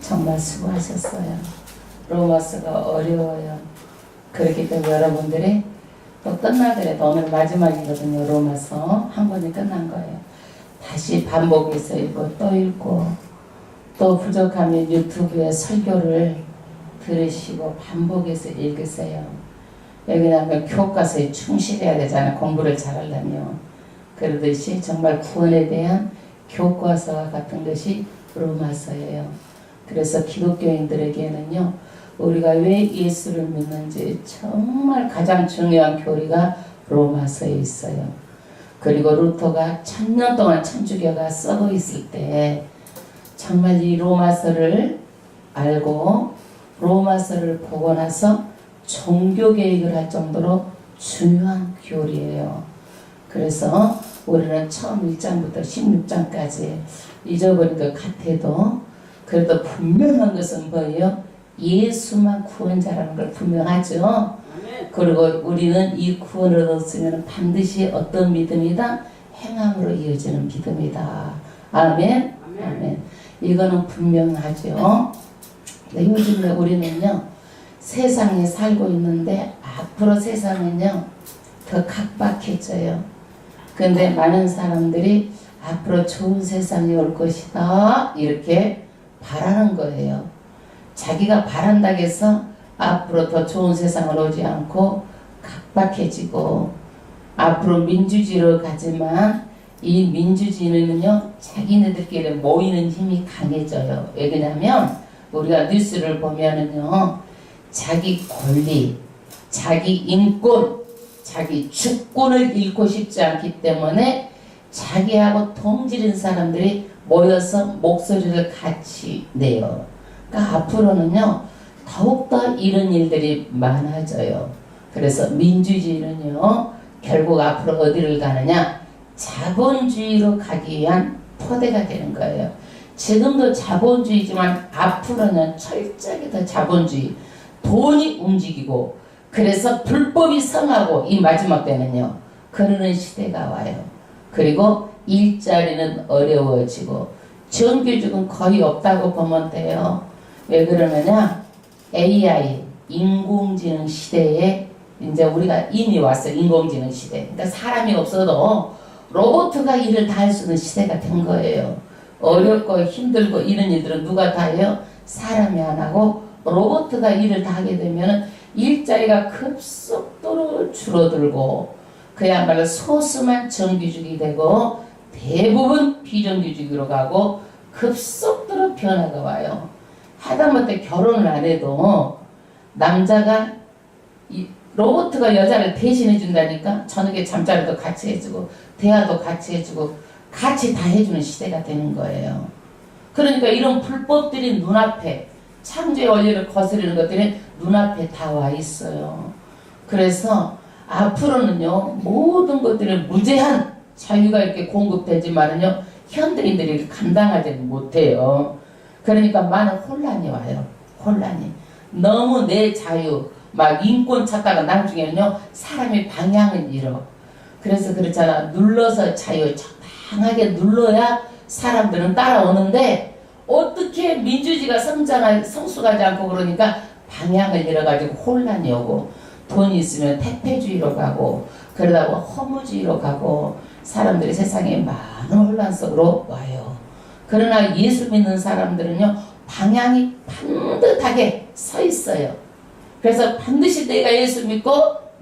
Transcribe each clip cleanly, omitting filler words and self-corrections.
정말 수고하셨어요. 로마서가 어려워요. 그렇기 때문에 여러분들이 또 끝나더라도 오늘 마지막이거든요. 로마서 한 권이 끝난 거예요. 다시 반복해서 읽고 또 읽고 또 부족하면 유튜브에 설교를 들으시고 반복해서 읽으세요. 왜냐하면 교과서에 충실해야 되잖아요. 공부를 잘하려면. 그러듯이 정말 구원에 대한 교과서와 같은 것이 로마서예요. 그래서 기독교인들에게는요, 우리가 왜 예수를 믿는지 정말 가장 중요한 교리가 로마서에 있어요. 그리고 루터가 1000년 동안 천주교가 썩어 있을 때 정말 이 로마서를 알고 로마서를 보고 나서 종교개혁을 할 정도로 중요한 교리예요. 그래서 우리는 처음 1장부터 16장까지 잊어버린 것 같아도 그래도 분명한 것은 뭐예요? 예수만 구원자라는 걸 분명하죠. 그리고 우리는 이 구원을 얻었으면 반드시 어떤 믿음이다? 행함으로 이어지는 믿음이다. 아멘? 아멘. 이거는 분명하죠. 요즘에 우리는요, 세상에 살고 있는데 앞으로 세상은요, 더 각박해져요. 근데 많은 사람들이 앞으로 좋은 세상이 올 것이다 이렇게 바라는 거예요. 자기가 바란다고 해서 앞으로 더 좋은 세상을 오지 않고 각박해지고 앞으로 민주주의로 가지만 이 민주주의는요, 자기네들끼리 모이는 힘이 강해져요. 왜냐하면 우리가 뉴스를 보면은요, 자기 권리, 자기 인권, 자기 주권을 잃고 싶지 않기 때문에 자기하고 동질인 사람들이 모여서 목소리를 같이 내요. 그러니까 앞으로는요, 더욱더 이런 일들이 많아져요. 그래서 민주주의는요, 결국 앞으로 어디를 가느냐? 자본주의로 가기 위한 토대가 되는 거예요. 지금도 자본주의지만 앞으로는 철저하게 더 자본주의, 돈이 움직이고 그래서 불법이 성하고 이 마지막 때는요, 그러는 시대가 와요. 그리고 일자리는 어려워지고 정규직은 거의 없다고 보면 돼요. 왜 그러느냐? AI, 인공지능 시대에 이제 우리가 이미 왔어요. 인공지능 시대. 그러니까 사람이 없어도 로봇가 일을 다 할 수 있는 시대가 된 거예요. 어렵고 힘들고 이런 일들은 누가 다 해요? 사람이 안 하고 로봇가 일을 다 하게 되면 일자리가 급속도로 줄어들고 그야말로 소수만 정규직이 되고 대부분 비정규직으로 가고 급속도로 변화가 와요. 하다못해 결혼을 안 해도 남자가 로봇가 여자를 대신해 준다니까 저녁에 잠자리도 같이 해주고 대화도 같이 해주고 같이 다 해주는 시대가 되는 거예요. 그러니까 이런 불법들이 눈앞에 창조의 원리를 거스르는 것들이 눈앞에 다 와 있어요. 그래서 앞으로는요, 모든 것들이 무제한 자유가 이렇게 공급되지만은요, 현대인들이 감당하지 못해요. 그러니까 많은 혼란이 와요. 혼란이. 너무 내 자유, 막 인권 찾다가 나중에는요, 사람이 방향을 잃어. 그래서 그렇잖아. 눌러서 자유, 적당하게 눌러야 사람들은 따라오는데, 어떻게 민주주의가 성숙하지 않고 그러니까 방향을 잃어가지고 혼란이 오고, 돈이 있으면 택배주의로 가고, 그러다 보면 허무주의로 가고, 사람들이 세상에 많은 혼란 속으로 와요. 그러나 예수 믿는 사람들은요, 방향이 반듯하게 서 있어요. 그래서 반드시 내가 예수 믿고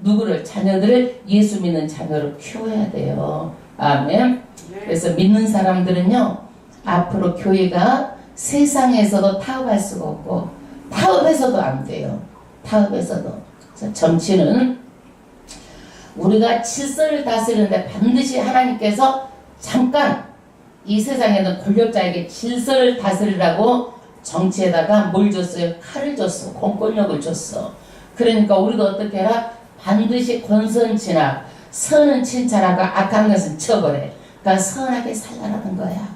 누구를 자녀들을 예수 믿는 자녀로 키워야 돼요. 아멘. 그래서 믿는 사람들은요, 앞으로 교회가 세상에서도 타협할 수가 없고 타협해서도 안 돼요. 타협해서도. 정치는 우리가 질서를 다스리는데 반드시 하나님께서 잠깐 이 세상에는 권력자에게 질서를 다스리라고 정치에다가 뭘 줬어요? 칼을 줬어. 공권력을 줬어. 그러니까 우리도 어떻게 해라? 반드시 권선진악, 선은 칭찬하고 악한 것은 처벌해. 그러니까 선하게 살라는 거야.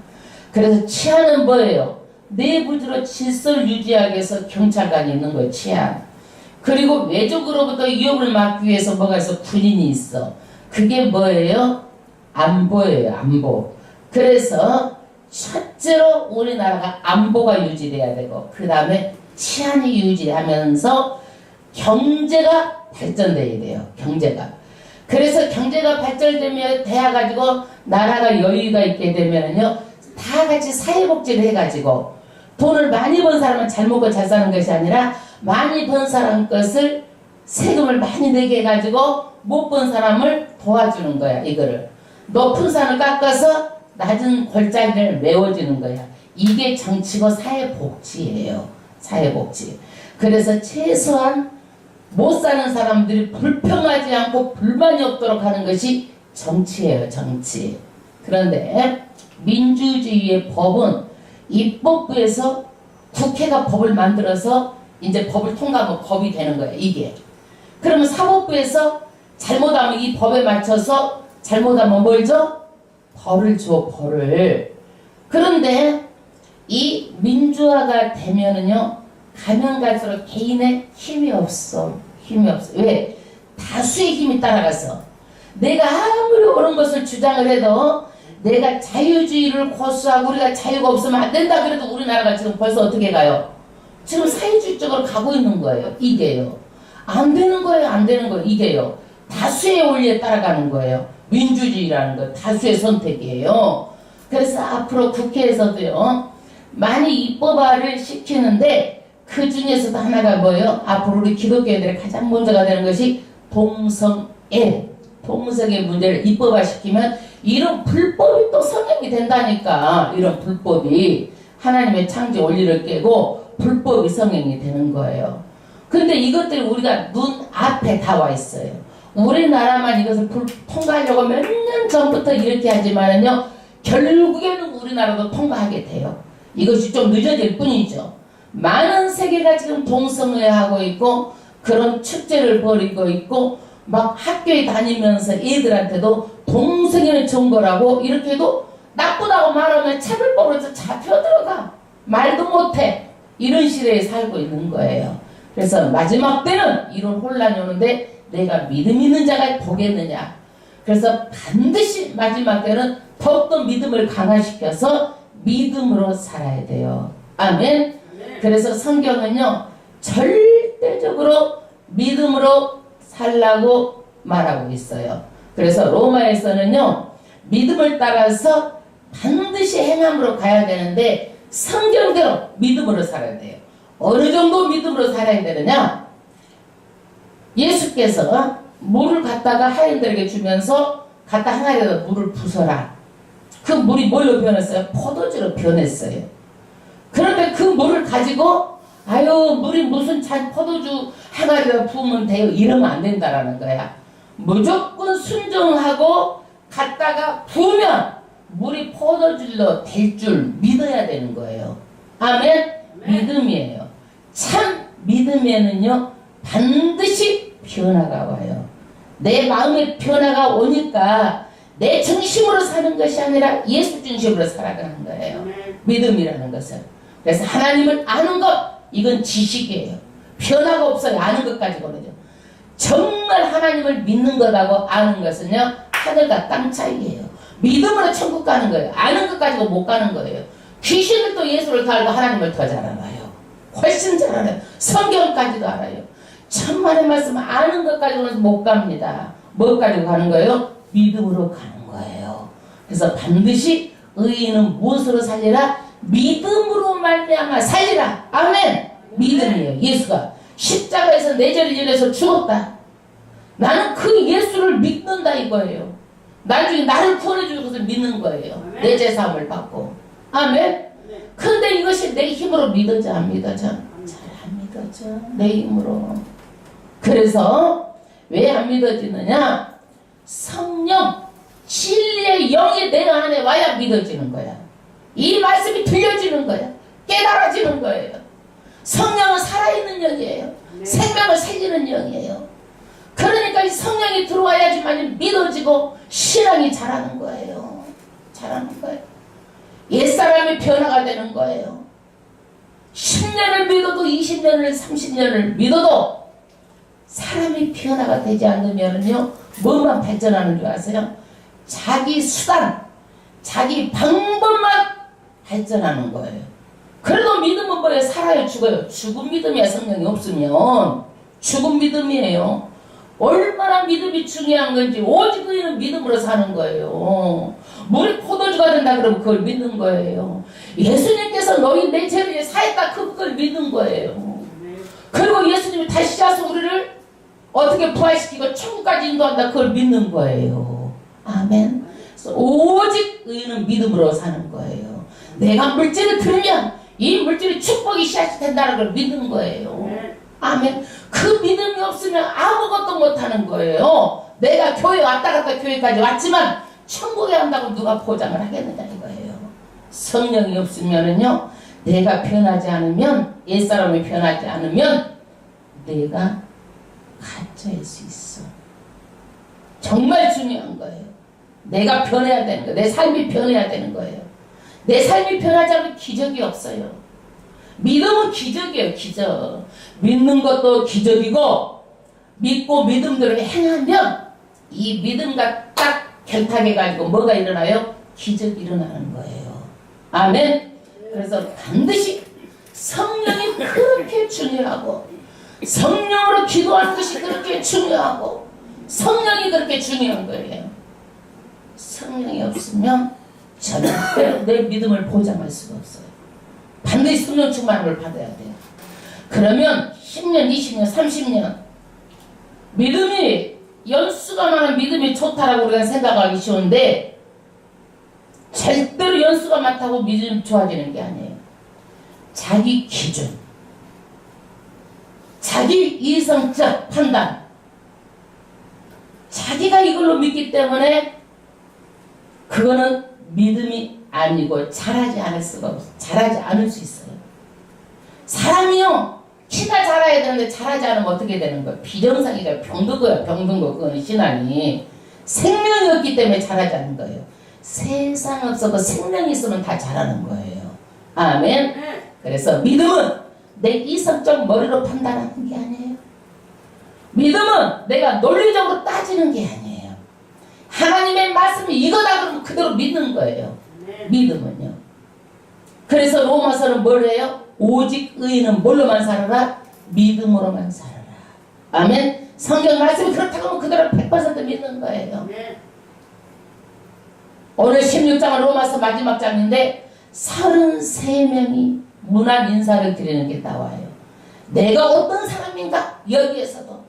그래서 치안은 뭐예요? 내부적으로 질서를 유지하기 위해서 경찰관이 있는 거예요. 치안. 그리고 외적으로부터 위협을 막기 위해서 뭐가 있어? 군인이 있어. 그게 뭐예요? 안보예요. 안보. 그래서 첫째로 우리나라가 안보가 유지돼야 되고 그 다음에 치안이 유지하면서 경제가 발전돼야 돼요. 경제가. 그래서 경제가 발전되면 돼가지고 나라가 여유가 있게 되면요 다 같이 사회복지를 해가지고 돈을 많이 번 사람은 잘 먹고 잘 사는 것이 아니라 많이 번 사람 것을 세금을 많이 내게 해가지고 못 번 사람을 도와주는 거야. 이거를 높은 산을 깎아서 낮은 골짜기를 메워주는 거야. 이게 정치고 사회복지예요. 사회복지. 그래서 최소한 못 사는 사람들이 불평하지 않고 불만이 없도록 하는 것이 정치예요. 정치. 그런데 민주주의의 법은 입법부에서 국회가 법을 만들어서 이제 법을 통과하면 법이 되는 거예요. 이게. 그러면 사법부에서 잘못하면 이 법에 맞춰서 잘못하면 뭘 줘? 벌을 줘. 벌을. 그런데 이 민주화가 되면은요 가면 갈수록 개인의 힘이 없어. 힘이 없어. 왜? 다수의 힘이 따라가서 내가 아무리 옳은 것을 주장을 해도 내가 자유주의를 고수하고 우리가 자유가 없으면 안 된다 그래도 우리나라가 지금 벌써 어떻게 가요? 지금 사회주의 쪽으로 가고 있는 거예요. 이게요. 안 되는 거예요. 안 되는 거예요. 이게요. 다수의 원리에 따라가는 거예요. 민주주의라는 거 다수의 선택이에요. 그래서 앞으로 국회에서도요 많이 입법화를 시키는데 그 중에서도 하나가 뭐예요? 앞으로 우리 기독교인들의 가장 먼저가 되는 것이 동성애. 동성애 문제를 입법화시키면 이런 불법이 또 성행이 된다니까. 이런 불법이 하나님의 창조 원리를 깨고 불법이 성행이 되는 거예요. 근데 이것들이 우리가 눈 앞에 다 와 있어요. 우리나라만 이것을 통과하려고 몇 년 전부터 이렇게 하지만은요 결국에는 우리나라도 통과하게 돼요. 이것이 좀 늦어질 뿐이죠. 많은 세계가 지금 동성애하고 있고 그런 축제를 벌이고 있고 막 학교에 다니면서 애들한테도 동성애는 정거라고 이렇게 해도 나쁘다고 말하면 차별법으로 잡혀 들어가. 말도 못해. 이런 시대에 살고 있는 거예요. 그래서 마지막 때는 이런 혼란이 오는데 내가 믿음 있는 자가 보겠느냐. 그래서 반드시 마지막 때는 더욱더 믿음을 강화시켜서 믿음으로 살아야 돼요. 아멘. 그래서 성경은요 절대적으로 믿음으로 살라고 말하고 있어요. 그래서 로마에서는요 믿음을 따라서 반드시 행함으로 가야 되는데 성경대로 믿음으로 살아야 돼요. 어느 정도 믿음으로 살아야 되느냐? 예수께서 물을 갖다가 하인들에게 주면서 갖다 항아리에다 물을 부숴라. 그 물이 뭘로 변했어요? 포도주로 변했어요. 그런데 그 물을 가지고 아유 물이 무슨 잔 포도주 항아리에다 부으면 돼요. 이러면 안 된다라는 거야. 무조건 순종하고 갖다가 부으면 물이 포도주로 될 줄 믿어야 되는 거예요. 아멘? 믿음이에요. 참 믿음에는요 반드시 변화가 와요. 내 마음의 변화가 오니까 내 중심으로 사는 것이 아니라 예수 중심으로 살아가는 거예요. 믿음이라는 것은. 그래서 하나님을 아는 것 이건 지식이에요. 변화가 없어요. 아는 것 가지고는요. 정말 하나님을 믿는 것하고 아는 것은요 하늘과 땅 차이예요. 믿음으로 천국 가는 거예요. 아는 것 가지고 못 가는 거예요. 귀신은 또 예수를 더 알고 하나님을 더 잘 알아요. 훨씬 잘 알아요. 성경까지도 알아요. 천만의 말씀 아는 것 가지고는 못 갑니다. 뭐 가지고 가는 거예요? 믿음으로 가는 거예요. 그래서 반드시 의인은 무엇으로 살리라? 믿음으로 말미암아 살리라. 아멘. 믿음이에요. 예수가 십자가에서 내 죄를 인해서 죽었다. 나는 그 예수를 믿는다 이거예요. 나중에 나를 구원해 주는 것을 믿는 거예요. 내 죄사함을 받고. 아멘. 근데 이것이 내 힘으로 믿어져 안 믿어져? 잘 안 믿어져. 내 힘으로. 그래서 왜 안 믿어지느냐? 성령 진리의 영이 내 안에 와야 믿어지는 거야. 이 말씀이 들려지는 거야. 깨달아지는 거예요. 성령은 살아있는 영이에요. 생명을 살리는 영이에요. 그러니까 이 성령이 들어와야지만 믿어지고 신앙이 자라는 거예요. 자라는 거예요. 옛사람이 변화가 되는 거예요. 10년을 믿어도 20년을 30년을 믿어도 사람이 변화가 되지 않으면요 뭐만 발전하는 줄 아세요? 자기 수단, 자기 방법만 발전하는 거예요. 그래도 믿음은 뭐예요? 살아요, 죽어요? 죽은 믿음이야. 성령이 없으면 죽은 믿음이에요. 얼마나 믿음이 중요한 건지 오직 의인은 믿음으로 사는 거예요. 물이 포도주가 된다 그러면 그걸 믿는 거예요. 예수님께서 너희 내 죄를 사했다 그걸 믿는 거예요. 그리고 예수님이 다시 자서 우리를 어떻게 부활시키고 천국까지 인도한다 그걸 믿는 거예요. 아멘. 그래서 오직 의인은 믿음으로 사는 거예요. 내가 물질을 들면 이 물질이 축복이 씨앗이 된다는 걸 믿는 거예요. 아멘. 그 믿음이 없으면 아무것도 못하는 거예요. 내가 교회 왔다 갔다 교회까지 왔지만 천국에 간다고 누가 보장을 하겠느냐 이거예요. 성령이 없으면은요, 내가 변하지 않으면, 옛사람이 변하지 않으면 내가 갇혀일 수 있어. 정말 중요한 거예요. 내가 변해야 되는 거예요. 내 삶이 변해야 되는 거예요. 내 삶이 변하지 않으면 기적이 없어요. 믿음은 기적이에요. 기적. 믿는 것도 기적이고 믿고 믿음대로 행하면 이 믿음과 딱 결탁해가지고 뭐가 일어나요? 기적이 일어나는 거예요. 아멘. 그래서 반드시 성령이 그렇게 중요하고 성령으로 기도하는 것이 그렇게 중요하고 성령이 그렇게 중요한 거예요. 성령이 없으면 절대로 내 믿음을 보장할 수가 없어요. 반드시 성령 충만을 받아야 돼요. 그러면 10년, 20년, 30년 믿음이 연수가 많은 믿음이 좋다라고 우리가 생각하기 쉬운데 절대로 연수가 많다고 믿음이 좋아지는 게 아니에요. 자기 기준, 자기 이성적 판단, 자기가 이걸로 믿기 때문에 그거는 믿음이 아니고 잘하지 않을 수가 없어. 잘하지 않을 수 있어요. 사람이요, 키가 자라야 되는데 잘하지 않으면 어떻게 되는 거예요? 비정상이가 병든 거 그거는 신앙이 생명이 없기 때문에 잘하지 않는 거예요. 세상 없어도 생명이 있으면 다 잘하는 거예요. 아멘. 그래서 믿음은 내 이성적 머리로 판단하는 게 아니에요. 믿음은 내가 논리적으로 따지는 게 아니에요. 하나님의 말씀이 이거다 그러면 그대로 믿는 거예요. 믿음은요. 그래서 로마서는 뭘 해요? 오직 의인은 뭘로만 살아라? 믿음으로만 살아라. 아멘. 성경 말씀이 그렇다고 하면 그대로 100% 믿는 거예요. 오늘 16장은 로마서 마지막 장인데 33명이 문안 인사를 드리는 게 나와요. 내가 어떤 사람인가? 여기에서도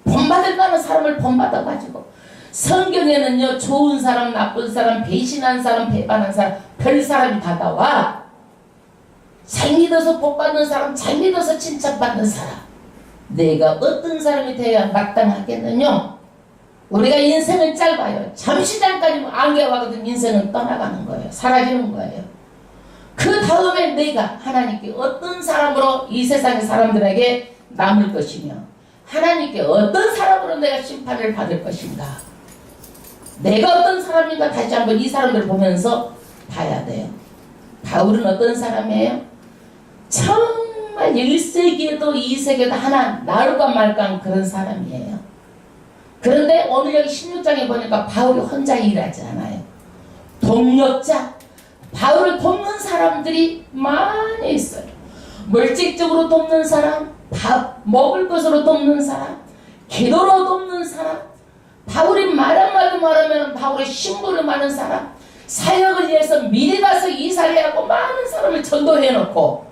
본받을 만한 사람을 본받아가지고 성경에는요, 좋은 사람, 나쁜 사람, 배신한 사람, 배반한 사람, 별 사람이 다 나와. 잘 믿어서 복받는 사람, 잘 믿어서 칭찬받는 사람. 내가 어떤 사람이 되어야 마땅하겠느냐? 우리가 인생은 짧아요. 잠시 잠깐이면 안개와거든 인생은 떠나가는 거예요. 사라지는 거예요. 그 다음에 내가 하나님께 어떤 사람으로 이 세상의 사람들에게 남을 것이며 하나님께 어떤 사람으로 내가 심판을 받을 것인가. 내가 어떤 사람인가 다시 한번 이 사람들을 보면서 봐야 돼요. 바울은 어떤 사람이에요? 정말 1세기에도 2세기에도 하나 나올까 말까 그런 사람이에요. 그런데 오늘 여기 16장에 보니까 바울이 혼자 일하지 않아요. 동력자, 바울을 돕는 사람들이 많이 있어요. 물질적으로 돕는 사람, 밥 먹을 것으로 돕는 사람, 기도로 돕는 사람, 바울이 말 한마디 말하면 바울의 신분을 많은 사람, 사역을 위해서 미리 가서 이사회하고 많은 사람을 전도해놓고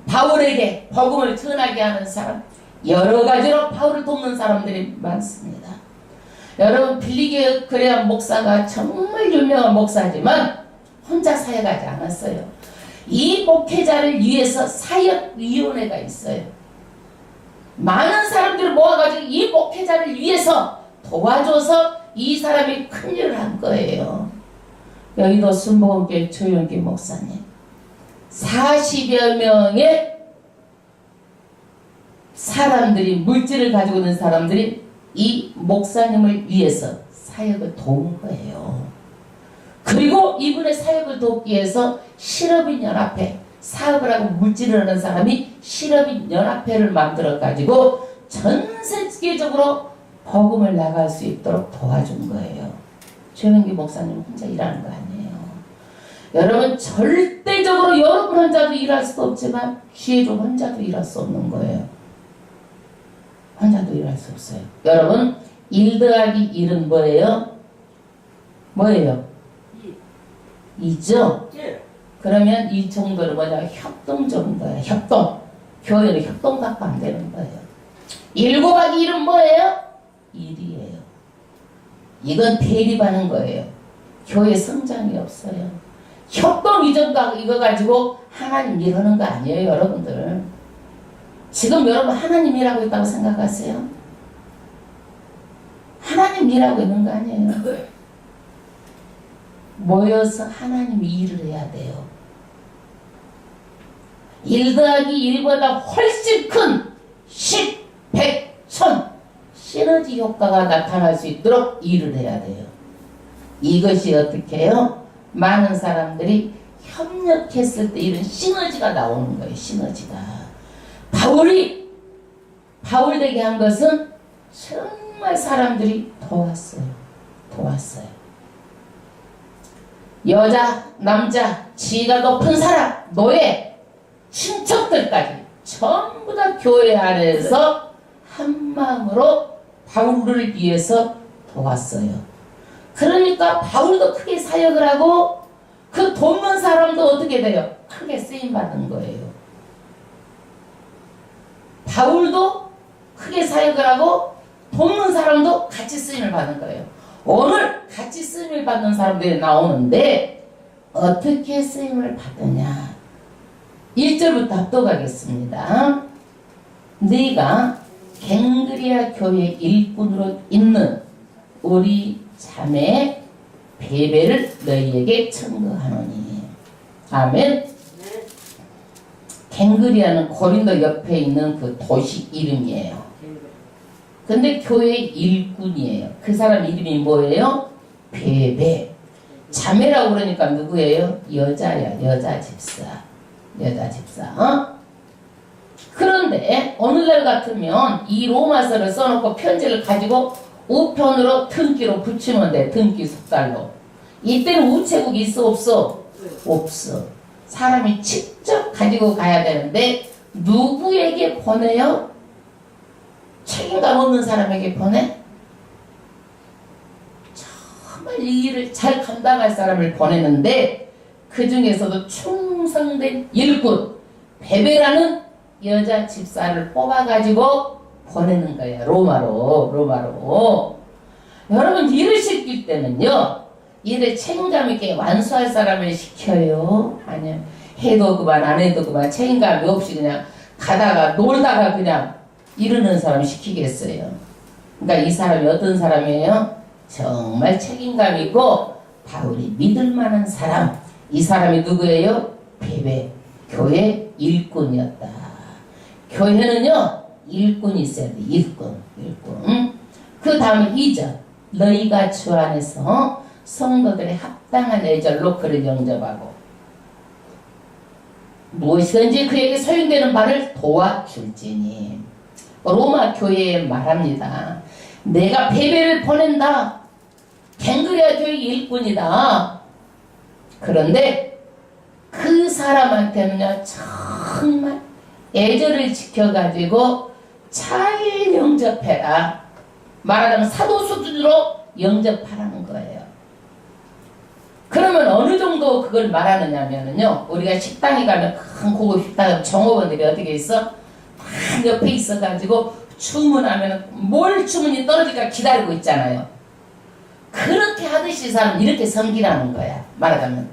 바울에게 복음을 전하게 하는 사람, 여러 가지로 바울을 돕는 사람들이 많습니다. 여러분, 빌리게 그레아 목사가 정말 유명한 목사지만 혼자 사역하지 않았어요. 이 목회자를 위해서 사역위원회가 있어요. 많은 사람들을 모아가지고 이 목회자를 위해서 도와줘서 이 사람이 큰 일을 한 거예요. 여의도 순복음교회 조영기 목사님 40여 명의 사람들이, 물질을 가지고 있는 사람들이 이 목사님을 위해서 사역을 도운 거예요. 그리고 이분의 사역을 돕기 위해서 실업인연합회, 사업을 하고 물질을 하는 사람이 실업인연합회를 만들어가지고 전 세계적으로 복음을 나갈 수 있도록 도와준 거예요. 조영기 목사님 혼자 일하는 거 아니에요. 여러분 절대적으로 여러분 혼자도 일할 수도 없지만 기회적 혼자도 일할 수 없는 거예요. 혼자도 일할 수 없어요. 여러분 1 더하기 1은 뭐예요? 뭐예요? 2죠? 그러면 이 정도는 뭐냐? 협동 정도예요. 협동. 교회는 협동 갖고 안 되는 거예요. 1 곱하기 1은 뭐예요? 1이에요. 이건 대립하는 거예요. 교회 성장이 없어요. 협동 이정도 이거 가지고 하나님 일하는 거 아니에요, 여러분들. 지금 여러분 하나님 일하고 있다고 생각하세요? 하나님 일하고 있는 거 아니에요. 모여서 하나님이 일을 해야 돼요. 1 더하기 1보다 훨씬 큰 10, 100, 1000 시너지 효과가 나타날 수 있도록 일을 해야 돼요. 이것이 어떻게 해요? 많은 사람들이 협력했을 때 이런 시너지가 나오는 거예요. 시너지가. 바울 되게 한 것은 정말 사람들이 도왔어요. 도왔어요. 여자, 남자, 지위가 높은 사람, 노예, 친척들까지 전부 다 교회 안에서 한 마음으로 바울을 위해서 도왔어요. 그러니까 바울도 크게 사역을 하고 그 돕는 사람도 어떻게 돼요? 크게 쓰임받는 거예요. 바울도 크게 사역을 하고 돕는 사람도 같이 쓰임을 받는 거예요. 오늘 같이 쓰임을 받는 사람들이 나오는데 어떻게 쓰임을 받느냐? 1절부터 합독하겠습니다. 네가 갱그리아 교회 일꾼으로 있는 우리 자매 베베를 너희에게 청구하노니. 아멘. 갱그리아는 고린도 옆에 있는 그 도시 이름이에요. 근데 교회 일꾼이에요. 그 사람 이름이 뭐예요? 베베. 자매라고 그러니까 누구예요? 여자야. 여자 집사. 여자 집사. 어? 그런데 오늘날 같으면 이 로마서를 써놓고 편지를 가지고 우편으로 등기로 붙이면 돼. 등기 속달로. 이때는 우체국이 있어 없어? 없어. 사람이 직접 가지고 가야 되는데 누구에게 보내요? 책임감 없는 사람에게 보내? 정말 이 일을 잘 감당할 사람을 보내는데 그 중에서도 충성된 일꾼 베베라는 여자 집사를 뽑아가지고 보내는 거예요. 로마로. 여러분 일을 시킬 때는요. 일을 책임감 있게 완수할 사람을 시켜요? 아니요. 해도 그만 안 해도 그만 책임감이 없이 그냥 가다가 놀다가 그냥 이러는 사람 시키겠어요. 그러니까 이 사람이 어떤 사람이에요? 정말 책임감 있고 바울이 믿을 만한 사람. 이 사람이 누구예요? 베베. 교회 일꾼이었다. 교회는요. 일꾼이 있어야 돼. 일꾼. 그 다음에 2절. 너희가 주 안에서 성도들의 합당한 애절로 그를 영접하고 무엇이든지 그에게 소용되는 바를 도와줄지니. 로마 교회에 말합니다. 내가 베베를 보낸다. 갱그리아 교회 일꾼이다. 그런데 그 사람한테는요. 정말 애절을 지켜가지고 잘 영접해라. 말하자면 사도 수준으로 영접하라는 거예요. 그러면 어느 정도 그걸 말하느냐면요. 우리가 식당에 가면 큰 고급 식당 종업원들이 어떻게 있어? 다 옆에 있어가지고 주문하면 뭘 주문이 떨어질까 기다리고 있잖아요. 그렇게 하듯이 이 사람은 이렇게 섬기라는 거야. 말하자면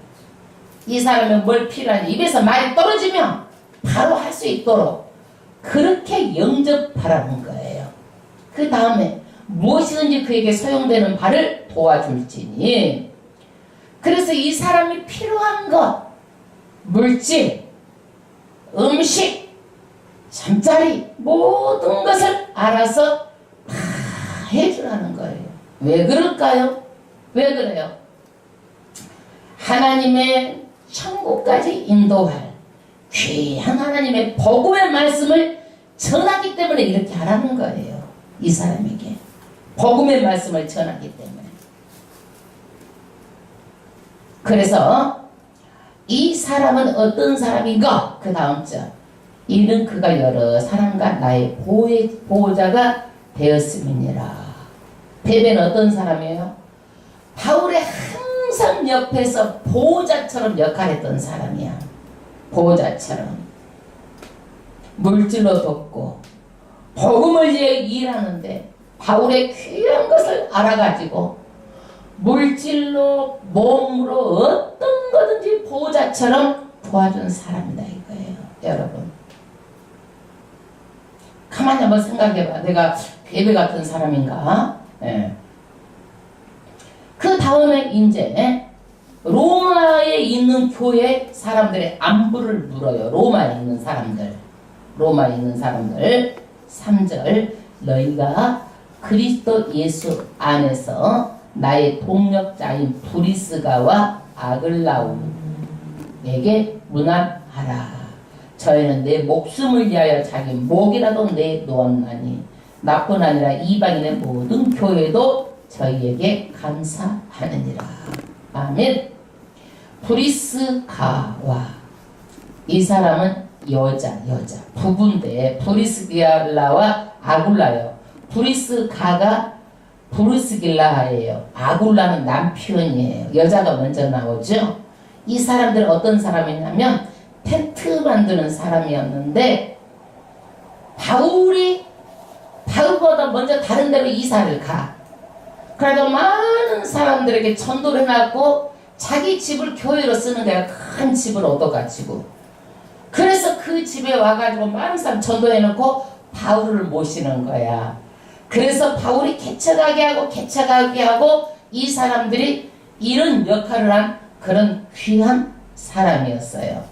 이 사람이 뭘 필요한지 입에서 말이 떨어지면 바로 할 수 있도록 그렇게 영접하라는 거예요. 그 다음에 무엇이든지 그에게 소용되는 바를 도와줄지니. 그래서 이 사람이 필요한 것, 물질, 음식, 잠자리 모든 것을 알아서 다 해주라는 거예요. 왜 그럴까요? 왜 그래요? 하나님의 천국까지 인도할 귀한 하나님의 복음의 말씀을 전하기 때문에 이렇게 하라는 거예요. 이 사람에게 복음의 말씀을 전하기 때문에. 그래서 이 사람은 어떤 사람인가? 그 다음 절. 이는 그가 여러 사람과 나의 보호자가 되었음이니라. 베베는 어떤 사람이에요? 바울의 항상 옆에서 보호자처럼 역할했던 사람이야. 보호자처럼. 물질로 돕고 복음을 위해 일하는데 바울의 귀한 것을 알아가지고 물질로 몸으로 어떤 거든지 보호자처럼 도와준 사람이다 이거예요. 여러분 가만히 한번 생각해봐. 내가 베베 같은 사람인가? 예. 그 다음에 이제 로마에 있는 교회 사람들의 안부를 물어요. 로마에 있는 사람들 3절 너희가 그리스도 예수 안에서 나의 동력자인 브리스가와 아글라우에게 문안하라. 저희는 내 목숨을 위하여 자기 목이라도 내놓았나니 나뿐 아니라 이방인의 모든 교회도 저희에게 감사하느니라. 아멘. 브리스가와 이 사람은 여자 부부인데 브리스길라와 아굴라요. 브리스가가 브루스길라예요. 아굴라는 남편이에요. 여자가 먼저 나오죠. 이 사람들은 어떤 사람이냐면 텐트 만드는 사람이었는데 바울보다 먼저 다른 데로 이사를 가. 그래도 많은 사람들에게 전도를 해놨고 자기 집을 교회로 쓰는 거야. 큰 집을 얻어가지고. 그래서 그 집에 와가지고 많은 사람 전도해놓고 바울을 모시는 거야. 그래서 바울이 개척하게 하고 이 사람들이 이런 역할을 한 그런 귀한 사람이었어요.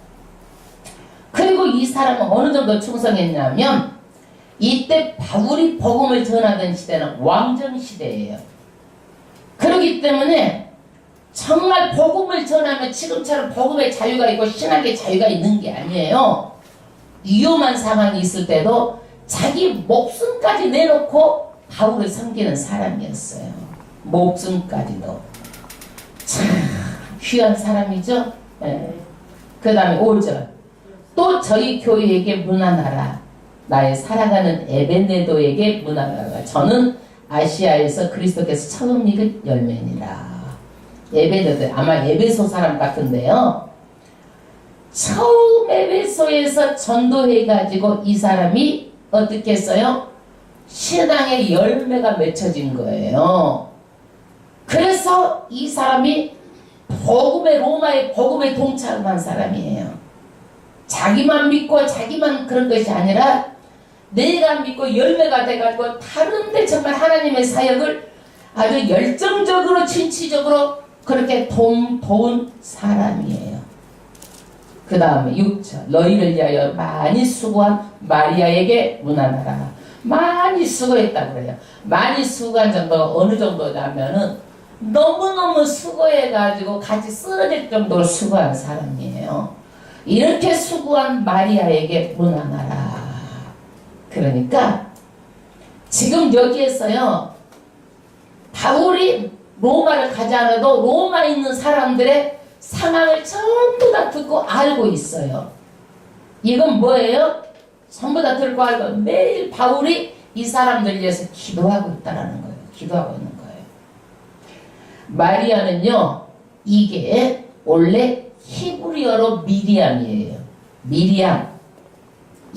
그리고 이 사람은 어느 정도 충성했냐면 이때 바울이 복음을 전하던 시대는 왕정 시대예요. 그렇기 때문에 정말 복음을 전하면 지금처럼 복음의 자유가 있고 신학의 자유가 있는 게 아니에요. 위험한 상황이 있을 때도 자기 목숨까지 내놓고 바울을 섬기는 사람이었어요. 목숨까지도. 참 귀한 사람이죠. 네. 그 다음에 5절 또 저희 교회에게 문안하라. 나의 사랑하는 에베네도에게 문안하라. 저는 아시아에서 그리스도께서 처음 익은 열매니라. 에베네도 아마 에베소 사람 같은데요. 처음 에베소에서 전도해가지고 이 사람이 어떻게 했어요? 신앙의 열매가 맺혀진 거예요. 그래서 이 사람이 로마의 복음에 동참한 사람이에요. 자기만 믿고 자기만 그런 것이 아니라 내가 믿고 열매가 돼가지고 다른데 정말 하나님의 사역을 아주 열정적으로 진취적으로 그렇게 도운 사람이에요. 그 다음에 6절 너희를 위하여 많이 수고한 마리아에게 문안하라. 많이 수고했다고 그래요. 많이 수고한 정도가 어느 정도냐면은 너무너무 수고해가지고 같이 쓰러질 정도로 수고한 사람이에요. 이렇게 수고한 마리아에게 문안하라. 그러니까 지금 여기에서요 바울이 로마를 가지 않아도 로마에 있는 사람들의 상황을 전부 다 듣고 알고 있어요. 이건 뭐예요? 전부 다 듣고 알고 매일 바울이 이 사람들 위해서 기도하고 있다는 거예요. 기도하고 있는 거예요. 마리아는요 이게 원래 히브리어로 미리암이에요. 미리암.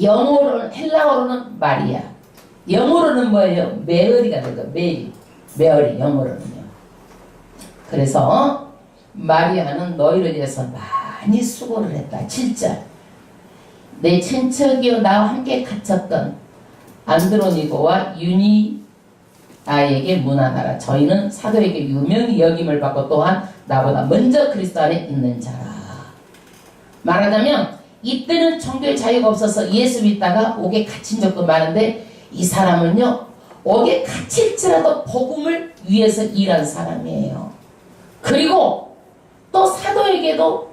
영어로는 헬라어로는 마리아. 영어로는 뭐예요? 메어리가 되고 메리. 영어로는요. 그래서 마리아는 너희를 위해서 많이 수고를 했다. 7절 내 친척이요 나와 함께 갇혔던 안드로니고와 유니아에게 문안하라. 저희는 사도에게 유명히 여김을 받고 또한 나보다 먼저 그리스도 안에 있는 자라. 말하자면 이때는 종교의 자유가 없어서 예수 믿다가 옥에 갇힌 적도 많은데 이 사람은요 옥에 갇힐지라도 복음을 위해서 일한 사람이에요. 그리고 또 사도에게도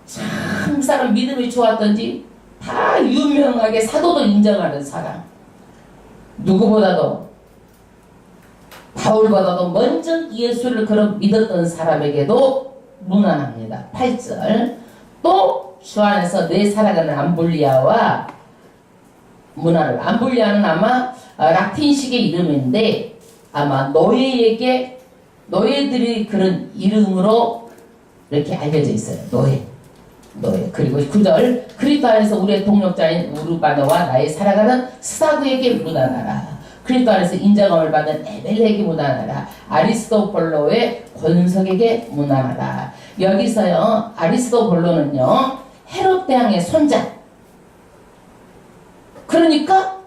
참 사람 믿음이 좋았던지 다 유명하게 사도도 인정하는 사람. 누구보다도 바울보다도 먼저 예수를 그런 믿었던 사람에게도 문안합니다. 8절 또 주 안에서 내 살아가는 암블리아와 문화를, 암블리아는 아마 라틴식의 이름인데 아마 노예들이 그런 이름으로 이렇게 알려져 있어요. 노예. 그리고 9절, 그리스도 안에서 우리의 동력자인 우르바노와 나의 살아가는 스다구에게 문안하라. 그리스도 안에서 인정함을 받은 에벨레에게 문안하라. 아리스토볼로의 권석에게 문안하라. 여기서요, 아리스토볼로는요, 헤롯 대왕의 손자. 그러니까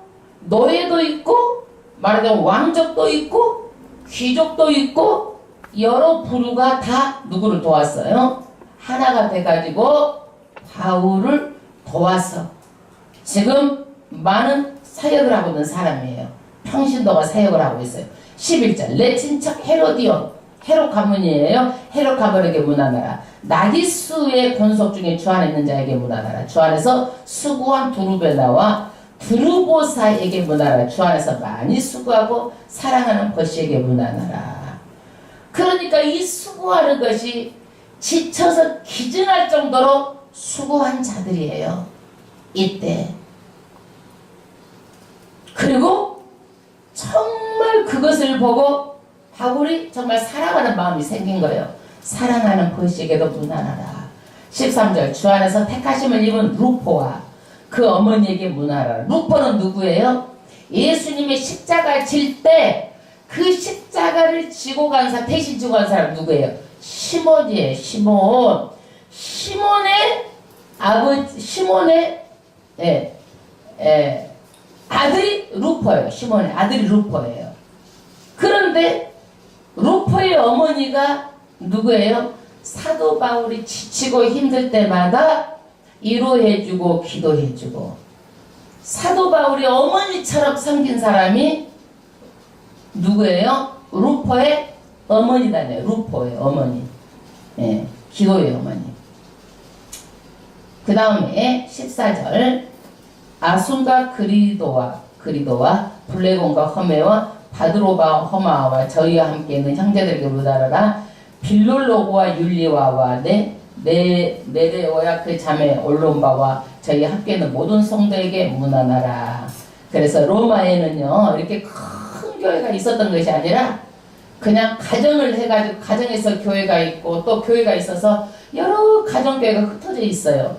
노예도 있고, 말하자면 왕족도 있고, 귀족도 있고, 여러 부류가 다 누구를 도왔어요? 하나가 돼가지고 바울을 도와서 지금 많은 사역을 하고 있는 사람이에요. 평신도가 사역을 하고 있어요. 11절, 내 친척 헤로디온, 헤롯 가문이에요. 헤롯 가문에게 문안하라. 나기수의 권속 중에 주 안에 있는 자에게 문안하라. 주 안에서 수고한 두루베나와 두루보사에게 문안하라. 주 안에서 많이 수고하고 사랑하는 버시에게 문안하라. 그러니까 이 수고하는 것이 지쳐서 기증할 정도로 수고한 자들이에요. 이때. 그리고 정말 그것을 보고 바울이 정말 사랑하는 마음이 생긴 거예요. 사랑하는 버시에게도 문안하라. 13절, 주 안에서 택하심을 입은 루포와 그 어머니에게 문안하라. 루포는 누구예요? 예수님의 십자가 질 때 그 십자가를 지고 간 사람, 대신 지고 간 사람 누구예요? 시몬이에요. 시몬의 아들이 루포예요. 시몬의 아들이 루포예요. 그런데 루포의 어머니가 누구예요? 사도 바울이 지치고 힘들 때마다 위로해주고 기도해주고, 사도 바울이 어머니처럼 섬긴 사람이 누구예요? 루포의 어머니다네요. 루포의 어머니. 예, 기도의 어머니. 그 다음에 14절, 아순과 그리도와 블레곤과 허메와 바드로바 허마와 저희와 함께 있는 형제들에게 문안하라. 빌롤로고와 율리와와 네레오야 그 자매 올론바와 저희 함께 있는 모든 성도에게 문안하라. 그래서 로마에는요, 이렇게 큰 교회가 있었던 것이 아니라 그냥 가정을 해가지고 가정에서 교회가 있고 또 교회가 있어서 여러 가정교회가 흩어져 있어요.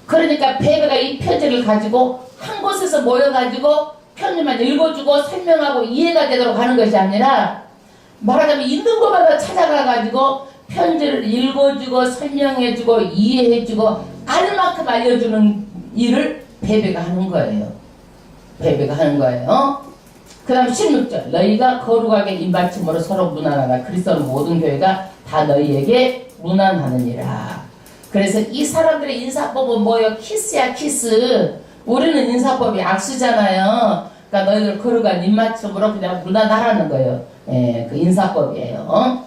그러니까 베베가 이 편지를 가지고 한 곳에서 모여가지고 편지만 읽어주고 설명하고 이해가 되도록 하는 것이 아니라, 말하자면 있는 것마다 찾아가가지고 편지를 읽어주고 설명해주고 이해해주고 알만큼 알려주는 일을 베베가 하는 거예요. 베베가 하는 거예요. 그 다음 16절, 너희가 거룩하게 입맞춤으로 서로 문안하라. 그리스도는 모든 교회가 다 너희에게 문안하느니라. 그래서 이 사람들의 인사법은 뭐예요? 키스야, 키스. 우리는 인사법이 악수잖아요. 그러니까 너희들 거룩한 입맞춤으로 그냥 문안하라는 거예요. 예, 그 인사법이에요.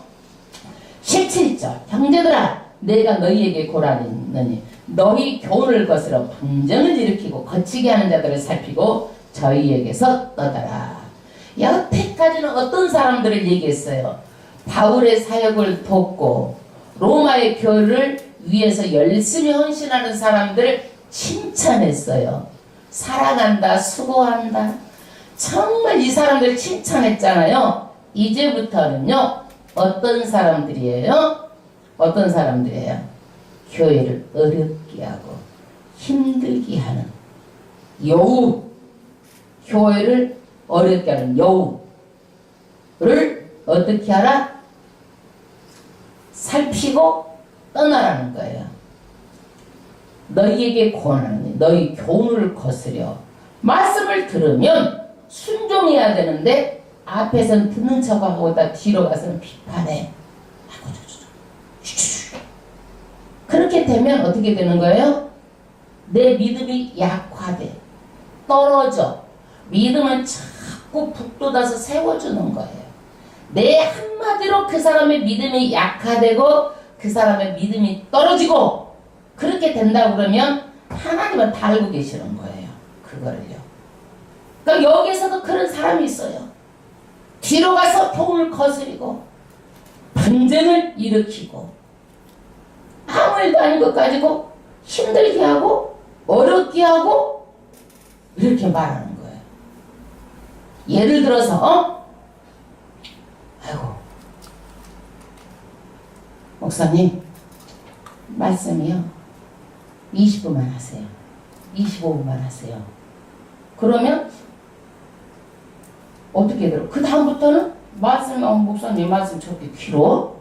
17절, 형제들아, 내가 너희에게 고라니느니 너희 교훈을 거스러 분쟁을 일으키고 거치게 하는 자들을 살피고 저희에게서 떠나라. 여태까지는 어떤 사람들을 얘기했어요? 바울의 사역을 돕고 로마의 교회를 위해서 열심히 헌신하는 사람들을 칭찬했어요. 사랑한다, 수고한다. 정말 이 사람들 칭찬했잖아요. 이제부터는요, 어떤 사람들이에요? 어떤 사람들이에요? 교회를 어렵게 하고 힘들게 하는 여우, 교회를 어렵게 하는 여우를 어떻게 하라? 살피고 떠나라는 거예요. 너희에게 권하노니 너희 교훈을 거스려 말씀을 들으면 순종해야 되는데 앞에서는 듣는 척하고 다 뒤로 가서는 비판해. 그렇게 되면 어떻게 되는 거예요? 내 믿음이 약화돼. 떨어져. 믿음은 자꾸 북돋아서 세워주는 거예요. 내 한마디로 그 사람의 믿음이 약화되고 그 사람의 믿음이 떨어지고, 그렇게 된다고 그러면 하나님은 다 알고 계시는 거예요. 그거를요. 그러니까 여기에서도 그런 사람이 있어요. 뒤로 가서 교훈을 거스리고 분쟁을 일으키고 아무 일도 아닌 것 가지고 힘들게 하고 어렵게 하고 이렇게 말하는 거예요. 예를 들어서 아이고 목사님 말씀이요 20분만 하세요. 25분만 하세요. 그러면 어떻게 들어? 그 다음부터는 목사님 말씀 저렇게 길어?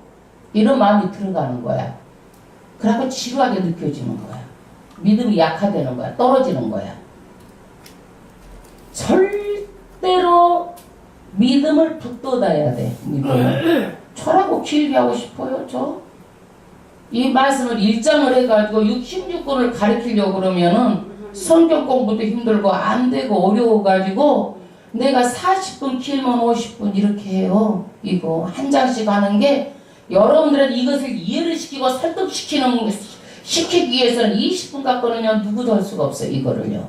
이런 마음이 들어가는 거야. 그래갖고 지루하게 느껴지는 거야. 믿음이 약화되는 거야. 떨어지는 거야. 절대로 믿음을 붙돋아야 돼. 믿음을. 저라고 길게 하고 싶어요. 이 말씀을 1장을 해가지고 66권을 가르치려고 그러면은 성경 공부도 힘들고 안 되고 어려워가지고 내가 40분 길면 50분 이렇게 해요. 이거 한 장씩 하는 게 여러분들은 이것을 이해를 시키고 시키기 위해서는 20분 갖고는요 누구도 할 수가 없어요. 이거를요.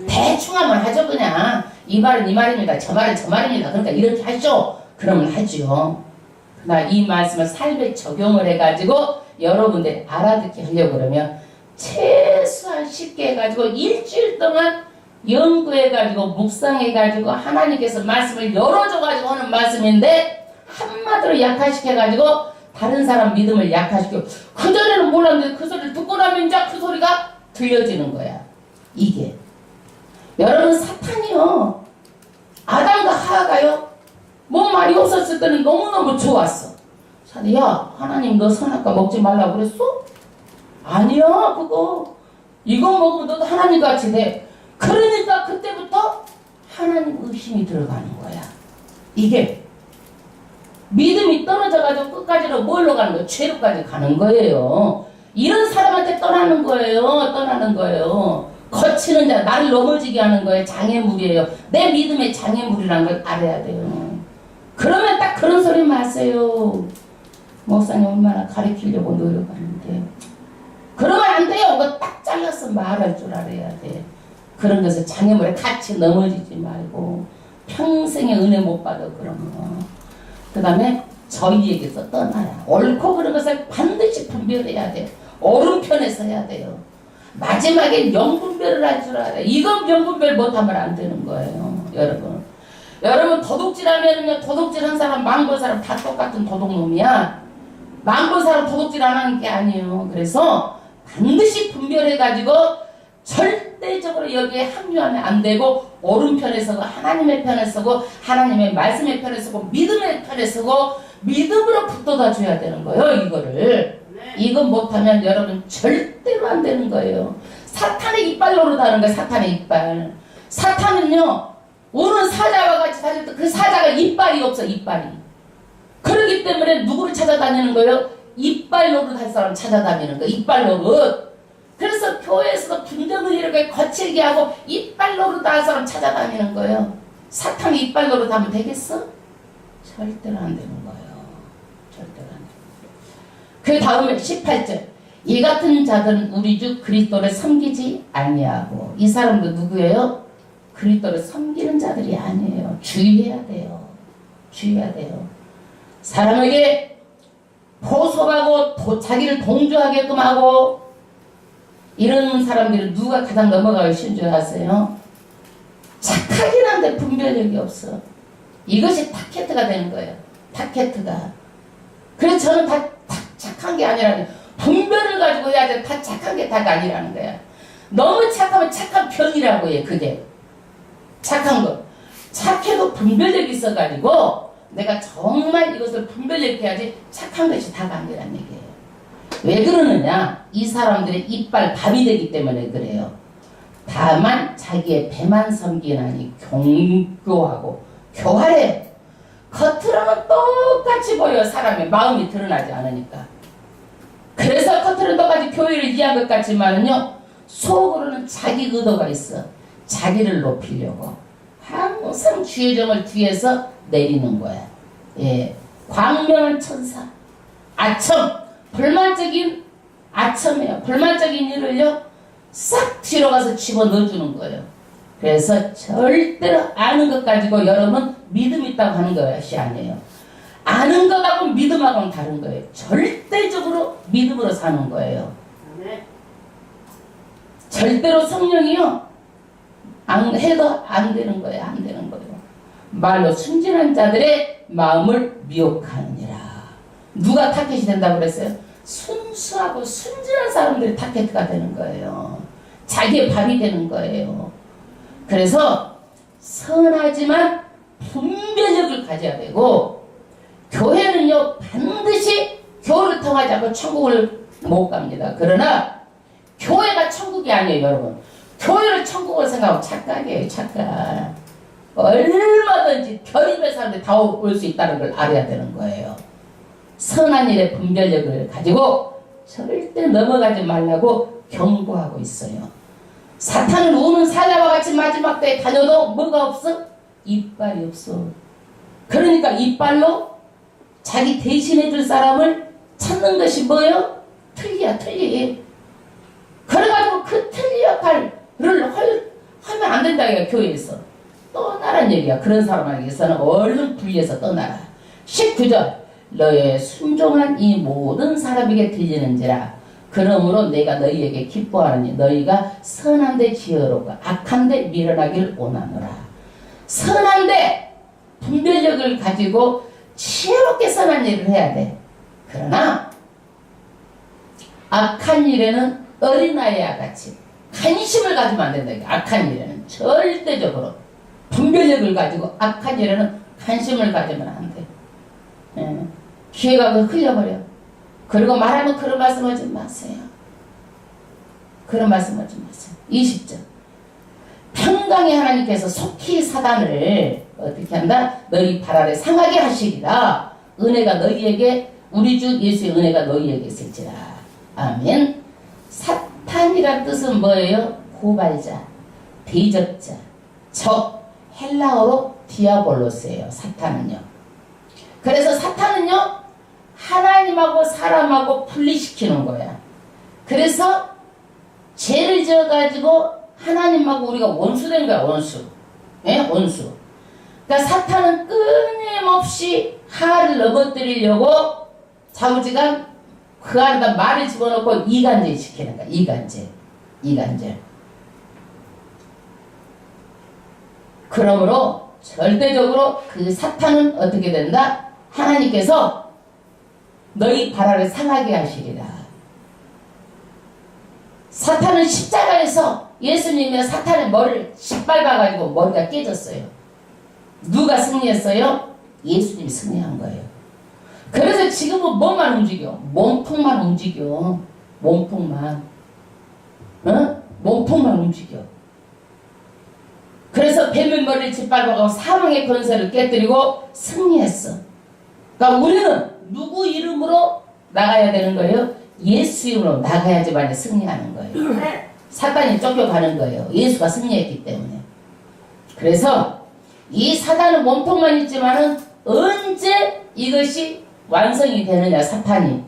대충 하면 하죠. 그냥 이 말은 이 말입니다. 저 말은 저 말입니다. 그러니까 이렇게 하죠. 그러면 하죠. 나 이 말씀을 삶에 적용을 해가지고 여러분들이 알아듣게 하려고 그러면 최소한 쉽게 해가지고 일주일 동안 연구해가지고 묵상해가지고 하나님께서 말씀을 열어줘가지고 하는 말씀인데 한마디로 약화시켜가지고 다른 사람 믿음을 약화시켜. 그전에는 몰랐는데 그 소리를 듣고 나면 이제 그 소리가 들려지는 거야. 이게 여러분 사탄이요 아담과 하하가요 뭔 말이 없었을 때는 너무너무 좋았어. 야 하나님 너 선악과 먹지 말라고 그랬어? 아니야 그거 이거 먹으면 너도 하나님같이 돼. 그러니까 그때부터 하나님 의심이 들어가는 거야. 이게 믿음이 떨어져가지고 끝까지로 뭘로 가는 거예요? 죄로까지 가는 거예요. 이런 사람한테 떠나는 거예요. 거치는 자 나를 넘어지게 하는 거예요. 장애물이에요. 내 믿음의 장애물이라는 걸 알아야 돼요. 그러면 딱 그런 소리만 하세요. 목사님 얼마나 가르치려고 노력하는데 그러면 안 돼요. 그거 딱 잘라서 말할 줄 알아야 돼. 그런 것을 장애물에 같이 넘어지지 말고 평생의 은혜 못 받아 그런 거. 그 다음에 저희에게서 떠나야 옳고 그런 것을 반드시 분별해야 돼. 옳은 편에 서야 돼요. 마지막에 명분별을 할 줄 알아요. 이건 명분별 못하면 안 되는 거예요. 여러분 도둑질하면요 도둑질한 사람 망본 사람 다 똑같은 도둑놈이야. 망본 사람 도둑질 안 하는 게 아니에요. 그래서 반드시 분별해가지고 절대적으로 여기에 합류하면 안 되고 옳은 편에 서고 하나님의 편에 서고 하나님의 말씀의 편에 서고 믿음의 편에 서고 믿음으로 붙돋아 줘야 되는 거예요. 이거 못하면 여러분 절대로 안 되는 거예요. 사탄의 이빨 노릇하는 거예요. 사탄의 이빨. 사탄은요 오는 사자와 같이 다닐 때 그 사자가 이빨이 없어. 이빨이. 그렇기 때문에 누구를 찾아다니는 거예요? 이빨 노릇할 사람 찾아다니는 거예요. 이빨 노릇. 그래서 교회에서도 분쟁을 이렇게 거칠게 하고 이빨 노릇할 사람 찾아다니는 거예요. 사탄이 이빨 노릇하면 되겠어? 절대로 안 되는 거예요. 절대로 안 되는 거예요. 그 다음에 18절 이 같은 자들은 우리 주 그리스도를 섬기지 아니하고. 이 사람도 누구예요? 그리스도를 섬기는 자들이 아니에요. 주의해야 돼요. 사람에게 보속하고 자기를 동조하게끔 하고 이런 사람들은 누가 가장 넘어가기 쉬운 줄 아세요? 착하긴 한데 분별력이 없어. 이것이 타켓트가 되는 거예요. 타켓트가. 그래서 저는 다 착한 게 아니라 분별을 가지고 해야 돼. 다 착한 게 다가 아니라는 거야. 너무 착하면 착한 병이라고 해. 그게. 착한 거. 착해도 분별력이 있어가지고 내가 정말 이것을 분별력 해야지 착한 것이 다가 아니라는 얘기예요. 왜 그러느냐? 이 사람들의 이빨 밥이 되기 때문에 그래요. 다만 자기의 배만 섬기나니 경고하고 교활해. 겉으로는 똑같이 보여. 사람의 마음이 드러나지 않으니까. 그래서 겉으로는 똑같이 교회를 이해한 것 같지만은요 속으로는 자기 의도가 있어. 자기를 높이려고 항상 주의 정을 뒤에서 내리는 거야. 예, 광명한 천사 아첨. 불만적인 아첨이에요. 불만적인 일을요 싹 뒤로 가서 집어넣어주는 거예요. 그래서 절대로 아는 것 가지고 여러분 믿음 있다고 하는 것이 아니에요. 아는 것하고 믿음하고는 다른 거예요. 절대적으로 믿음으로 사는 거예요. 절대로 성령이요 해도 안 되는 거예요. 안 되는 거예요. 말로 순진한 자들의 마음을 미혹하느니라. 누가 타겟이 된다고 그랬어요? 순수하고 순진한 사람들이 타겟가 되는 거예요. 자기의 밥이 되는 거예요. 그래서 선하지만 분별력을 가져야 되고, 교회는요 반드시 교회를 통하지 않고 천국을 못 갑니다. 그러나 교회가 천국이 아니에요, 여러분. 교회를 천국을 생각하면 착각이에요, 착각. 얼마든지 별의별 사람들이 다 올 수 있다는 걸 알아야 되는 거예요. 선한 일의 분별력을 가지고 절대 넘어가지 말라고 경고하고 있어요. 사탄은 우는 사자와 같이 마지막 때에 다녀도 뭐가 없어? 이빨이 없어. 그러니까 이빨로 자기 대신해 줄 사람을 찾는 것이 뭐예요? 틀리야, 틀리. 그래가지고 그 틀리 역할을 하면 안 된다, 이거 교회에서. 떠나란 얘기야. 그런 사람에게서는 얼른 분리해서 떠나라. 19절. 너의 순종한 이 모든 사람에게 들리는지라. 그러므로 내가 너희에게 기뻐하느니 너희가 선한데 지혜롭고 악한데 미련하길 원하노라. 선한데 분별력을 가지고 지혜롭게 선한 일을 해야 돼. 그러나 악한 일에는 어린아이와 같이 관심을 가지면 안 된다. 악한 일에는 절대적으로 분별력을 가지고 악한 일에는 관심을 가지면 안 돼. 기회가 흘려버려. 그리고 말하면 그런 말씀하지 마세요. 그런 말씀하지 마세요. 20절. 평강의 하나님께서 속히 사단을 어떻게 한다? 너희 발 아래 상하게 하시리라. 은혜가 너희에게, 우리 주 예수의 은혜가 너희에게 있을지라. 아멘. 사탄이란 뜻은 뭐예요? 고발자, 대적자, 적, 헬라어로 디아볼로스예요. 사탄은요. 그래서 사탄은요 하나님하고 사람하고 분리시키는 거야. 그래서 죄를 지어가지고 하나님하고 우리가 원수된 거야. 원수. 예? 원수. 그러니까 사탄은 끊임없이 하를 넘어뜨리려고 자우지간 그 안에다 말을 집어넣고 이간질 시키는 거야. 이간질. 그러므로 절대적으로 그 사탄은 어떻게 된다? 하나님께서 너희 발 아래 상하게 하시리라. 사탄은 십자가에서 예수님이 사탄의 머리를 짓밟아가지고 머리가 깨졌어요. 누가 승리했어요? 예수님이 승리한 거예요. 그래서 지금은 뭐만 움직여? 몸통만 움직여. 몸통만. 몸통만 움직여. 그래서 뱀의 머리를 짓밟아가고 사망의 권세를 깨뜨리고 승리했어. 그러니까 우리는 누구 이름으로 나가야 되는 거예요? 예수 이름으로 나가야지만 승리하는 거예요. 사탄이 쫓겨가는 거예요. 예수가 승리했기 때문에. 그래서 이 사단은 몸통만 있지만은 언제 이것이 완성이 되느냐, 사탄이.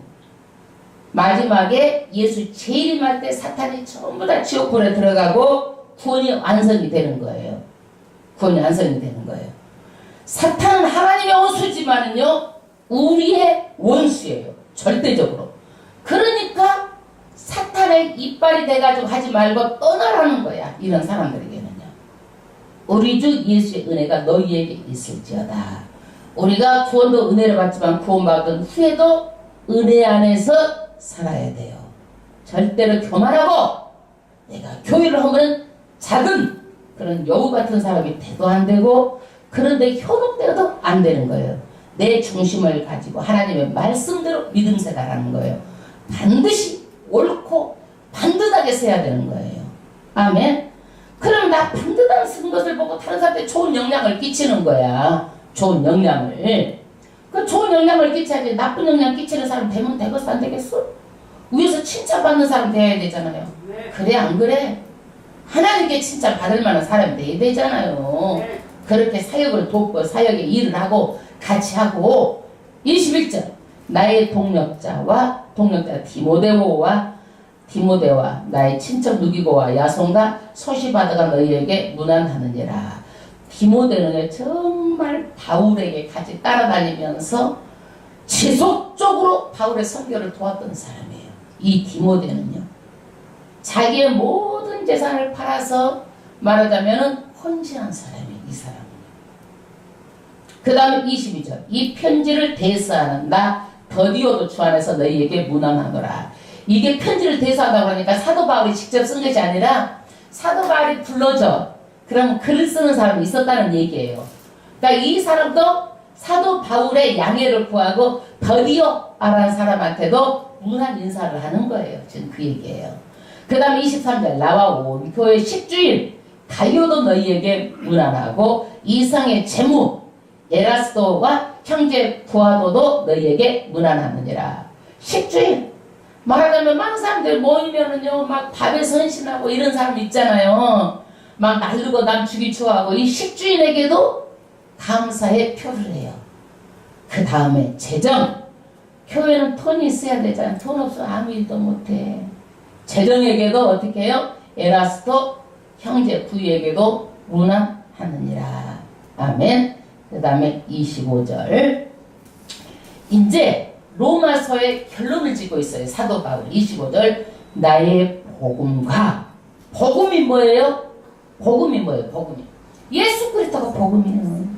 마지막에 예수 재림할 때 사탄이 전부 다 지옥불에 들어가고 구원이 완성이 되는 거예요. 구원이 완성이 되는 거예요. 사탄은 하나님의 원수지만은요, 우리의 원수예요. 절대적으로. 그러니까 사탄의 이빨이 돼가지고 하지 말고 떠나라는 거야. 이런 사람들에게는요. 우리 주 예수의 은혜가 너희에게 있을지어다. 우리가 구원도 은혜를 받지만 구원받은 후에도 은혜 안에서 살아야 돼요. 절대로 교만하고 내가 교회를 하면 작은 그런 여우 같은 사람이 돼도 안 되고, 그런데 현혹되어도 안 되는 거예요. 내 중심을 가지고 하나님의 말씀대로 믿음 생활하는 거예요. 반드시 옳고 반듯하게 서야 되는 거예요. 아멘. 그럼 나 반듯한 쓴 것을 보고 다른 사람한테 좋은 영향을 끼치는 거야. 좋은 영향을. 그 좋은 영향을 끼쳐야지. 나쁜 영향 끼치는 사람 되면 되겠어, 안 되겠어? 위에서 칭찬받는 사람 돼야 되잖아요. 그래, 안 그래? 하나님께 칭찬받을 만한 사람이 돼야 되잖아요. 그렇게 사역을 돕고 사역에 일을 하고 같이 하고. 21절. 나의 동력자 디모데와 나의 친척 누기고와 야손과 소시바드가 너희에게 문안하느니라. 디모데는 정말 바울에게 같이 따라다니면서 지속적으로 바울의 선교를 도왔던 사람이에요. 이 디모데는요, 자기의 모든 재산을 팔아서 말하자면은 헌신한 사람이에요. 이 사람은. 그 다음에 22절. 이 편지를 대서하는 나 더디오도 주 안에서 너희에게 문안하노라. 이게 편지를 대서하다 그러니까 사도 바울이 직접 쓴 것이 아니라 사도 바울이 불러줘. 그럼 글을 쓰는 사람이 있었다는 얘기예요. 그러니까 이 사람도 사도 바울의 양해를 구하고 더디오라는 사람한테도 문안 인사를 하는 거예요. 지금 그 얘기예요. 그 다음에 23절. 나와 온 교회 십주일 가요도 너희에게 문안하고 이상의 재무 에라스도와 형제 부하도도 너희에게 문안하느니라. 십주일 말하자면 많은 사람들 모이면은요 막 밥에 헌신하고 이런 사람 있잖아요. 막 날르고 남 주기 좋아하고 이 십주인에게도 감사의 표를 해요. 그 다음에 재정. 교회는 돈이 있어야 되잖아요. 돈 없으면 아무 일도 못해. 재정에게도 어떻게 해요? 에라스도 형제 부에게도 문안하느니라. 아멘. 그 다음에 25절. 이제 로마서의 결론을 짓고 있어요. 사도 바울 25절. 나의 복음과. 복음이 뭐예요? 복음이 뭐예요? 복음이. 예수 그리스도가 복음이에요.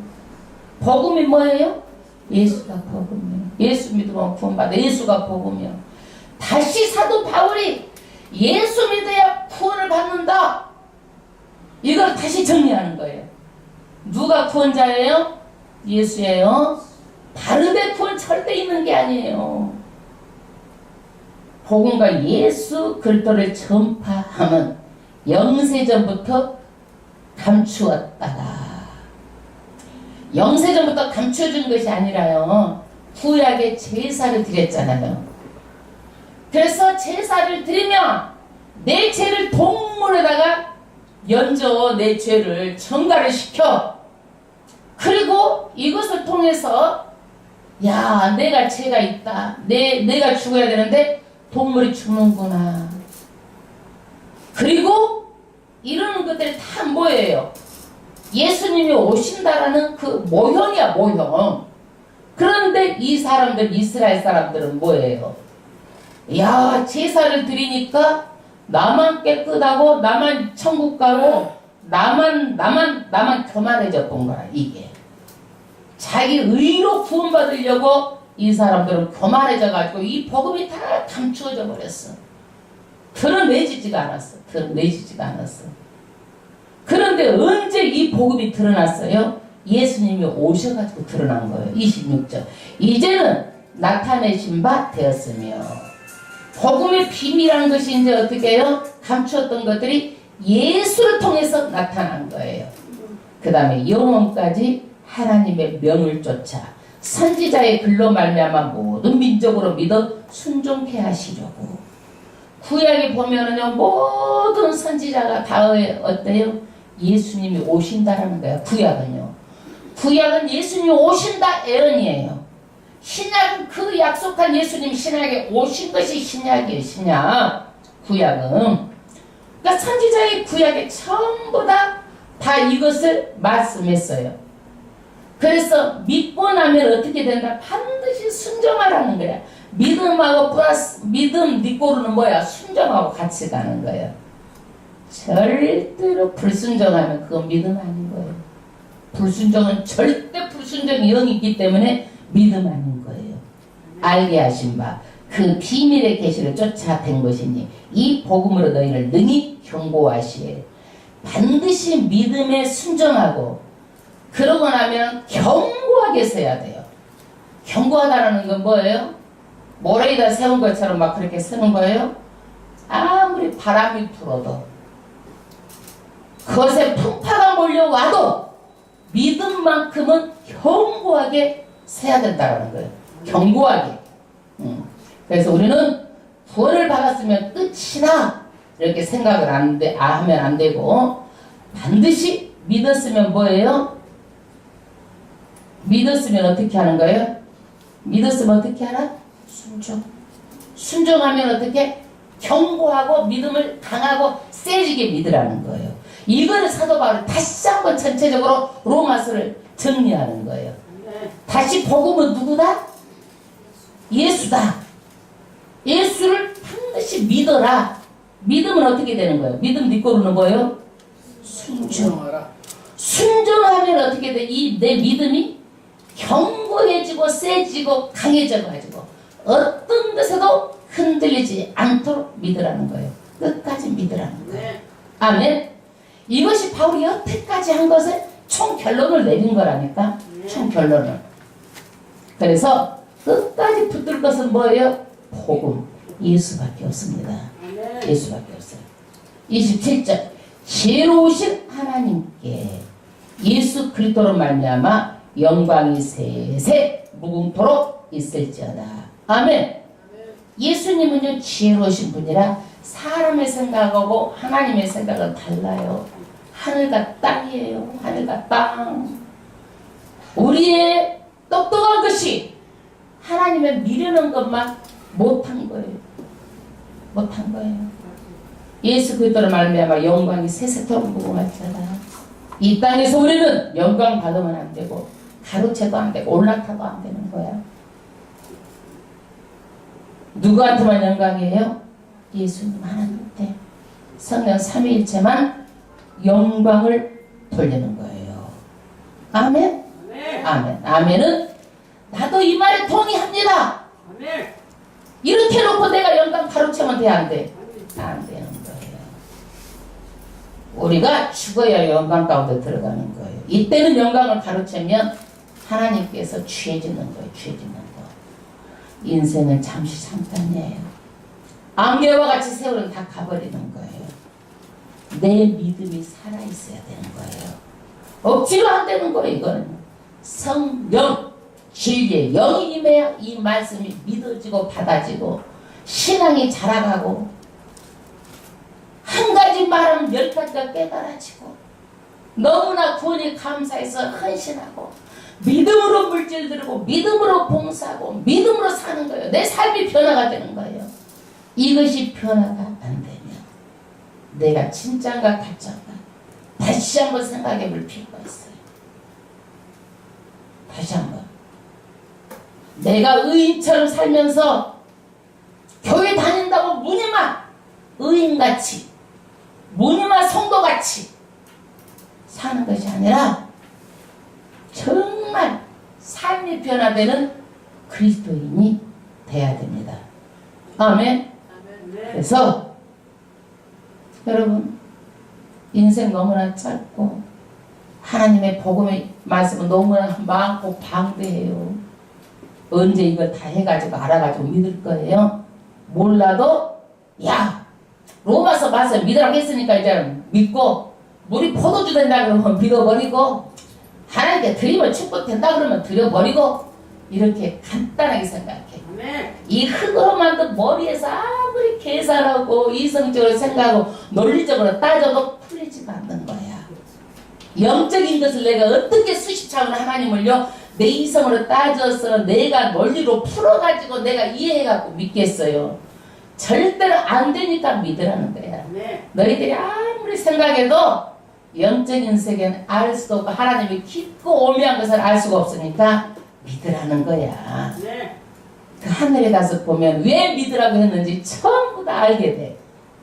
복음이 뭐예요? 예수가 복음이에요. 예수 믿으면 구원받아. 예수가 복음이에요. 다시 사도 바울이 예수 믿어야 구원을 받는다. 이걸 다시 정리하는 거예요. 누가 구원자예요? 예수예요. 다른 데 구원 절대 있는 게 아니에요. 복음과 예수 그리스도를 전파하면 영세전부터 감추었다가 영세전부터 감춰준 것이 아니라요. 구약에 제사를 드렸잖아요. 그래서 제사를 드리면 내 죄를 동물에다가 연저 내 죄를 전가를 시켜. 그리고 이것을 통해서 야 내가 죄가 있다. 내가 죽어야 되는데 동물이 죽는구나. 그리고 이러는 것들이 다 뭐예요? 예수님이 오신다라는 그 모형이야 모형. 그런데 이 사람들 이스라엘 사람들은 뭐예요? 야 제사를 드리니까 나만 깨끗하고 나만 천국 가고 나만 교만해져 본 거야. 이게 자기 의로 구원받으려고 이 사람들은 교만해져 가지고 이 복음이 다 감추어져 버렸어. 드러내지지가 않았어. 그런데 언제 이 복음이 드러났어요? 예수님이 오셔가지고 드러난 거예요. 26절. 이제는 나타내신 바 되었으며 복음의 비밀이라는 것이 이제 어떻게 해요? 감추었던 것들이 예수를 통해서 나타난 거예요. 그 다음에 영원까지 하나님의 명을 쫓아 선지자의 글로 말미암아 모든 민족으로 믿어 순종케 하시려고. 구약에 보면은요 모든 선지자가 다 어때요? 예수님이 오신다라는 거예요. 구약은 예수님이 오신다 예언이에요. 신약은 그 약속한 예수님 신약에 오신 것이 신약이에요. 신약. 구약은 그러니까 선지자의 구약에 전부 다 이것을 말씀했어요. 그래서 믿고 나면 어떻게 된다? 반드시 순종하라는 거야. 믿음하고 플러스 믿음 니꼬르는 뭐야? 순종하고 같이 가는 거예요. 절대로 불순종하면 그건 믿음 아닌 거예요. 불순종은 절대 불순종이 영이 있기 때문에 믿음 아닌 거예요. 알게 하신 바 그 비밀의 계시를 쫓아낸 것이니 이 복음으로 너희를 능히 경고하시에. 반드시 믿음에 순종하고 그러고 나면 견고하게 서야 돼요. 견고하다는 건 뭐예요? 모래에다 세운 것처럼 막 그렇게 서는 거예요? 아무리 바람이 불어도 그것에 풍파가 몰려와도 믿음만큼은 견고하게 서야 된다는 거예요. 견고하게. 그래서 우리는 구원을 받았으면 끝이다 이렇게 생각을 하면 안 되고 반드시 믿었으면 뭐예요? 믿었으면 어떻게 하는 거예요? 믿었으면 어떻게 하나? 순종하면 어떻게? 견고하고 믿음을 강하고 세지게 믿으라는 거예요. 이거는 사도 바울이 다시 한번 전체적으로 로마서를 정리하는 거예요. 다시 복음은 누구다? 예수다. 예수를 반드시 믿어라. 믿음은 어떻게 되는 거예요? 믿음 뒷거루는 뭐예요? 순종. 순종하면 어떻게 돼? 내 믿음이 견고해지고 세지고 강해져 가지고 어떤 것에도 흔들리지 않도록 믿으라는 거예요. 끝까지 믿으라는 거예요. 아멘. 이것이 바울이 여태까지 한 것을 총 결론을 내린 거라니까. 총 결론을. 그래서 끝까지 붙들 것은 뭐예요? 복음. 예수밖에 없습니다. 예수밖에 없어요. 27절. 지혜로우신 하나님께 예수 그리스도로 말미암아 영광이 세세 무궁토록 있을지어다. 아멘. 예수님은요 지혜로우신 분이라 사람의 생각하고 하나님의 생각은 달라요. 하늘과 땅이에요. 하늘과 땅. 우리의 똑똑한 것이 하나님의 미루는 것만 못한 거예요. 못한 거예요. 예수 그리스도로 말미암아 영광이 세세토록 무궁할지어다. 이 땅에서 우리는 영광 받으면 안 되고 가로채도 안 되고 올라타도 안 되는 거야. 누구한테만 영광이에요? 예수님 하나님한테. 성령 삼위일체만 영광을 돌리는 거예요. 아멘? 아멘. 아멘은 나도 이 말에 동의합니다. 아멘. 이렇게 놓고 내가 영광 가로채면 돼, 안 돼? 안 되는 거예요. 우리가 죽어야 영광 가운데 들어가는 거예요. 이때는 영광을 가로채면 하나님께서 취해지는 거예요. 취해지는 거. 인생은 잠시 잠깐이에요. 안개와 같이 세월은 다 가버리는 거예요. 내 믿음이 살아있어야 되는 거예요. 억지로 안 되는 거예요. 이거는 성령 진리의 영이 임해야 이 말씀이 믿어지고 받아지고 신앙이 자라가고 한 가지 말하면 10가지가 깨달아지고 너무나 구원이 감사해서 헌신하고 믿음으로 물질 들고 믿음으로 봉사하고 믿음으로 사는 거예요. 내 삶이 변화가 되는 거예요. 이것이 변화가 안 되면 내가 진짠가 가짜인가 다시 한번 생각해 볼 필요가 있어요. 다시 한번 내가 의인처럼 살면서 교회 다닌다고 무늬만 의인같이 무늬만 성도같이 사는 것이 아니라 정말 삶이 변화되는 그리스도인이 돼야 됩니다. 아멘. 그래서 여러분 인생 너무나 짧고 하나님의 복음의 말씀은 너무나 많고 방대해요. 언제 이걸 다 해가지고 알아가지고 믿을 거예요? 몰라도 야 로마서 말씀 믿으라고 했으니까 이제 믿고 물이 포도주 된다 그러면 믿어버리고 하나님께 드리면 축복 된다 그러면 드려버리고 이렇게 간단하게 생각해. 이 흙으로 만든 머리에서 아무리 계산하고 이성적으로 생각하고 논리적으로 따져도 풀리지가 않는 거야. 영적인 것을 내가 어떻게 수십 차원 하나님을요 내 이성으로 따져서 내가 논리로 풀어가지고 내가 이해해갖고 믿겠어요. 절대로 안 되니까 믿으라는 거야. 너희들이 아무리 생각해도 영적인 세계는 알 수도 없고 하나님이 깊고 오묘한 것을 알 수가 없으니까 믿으라는 거야. 그 하늘에 가서 보면 왜 믿으라고 했는지 전부 다 알게 돼.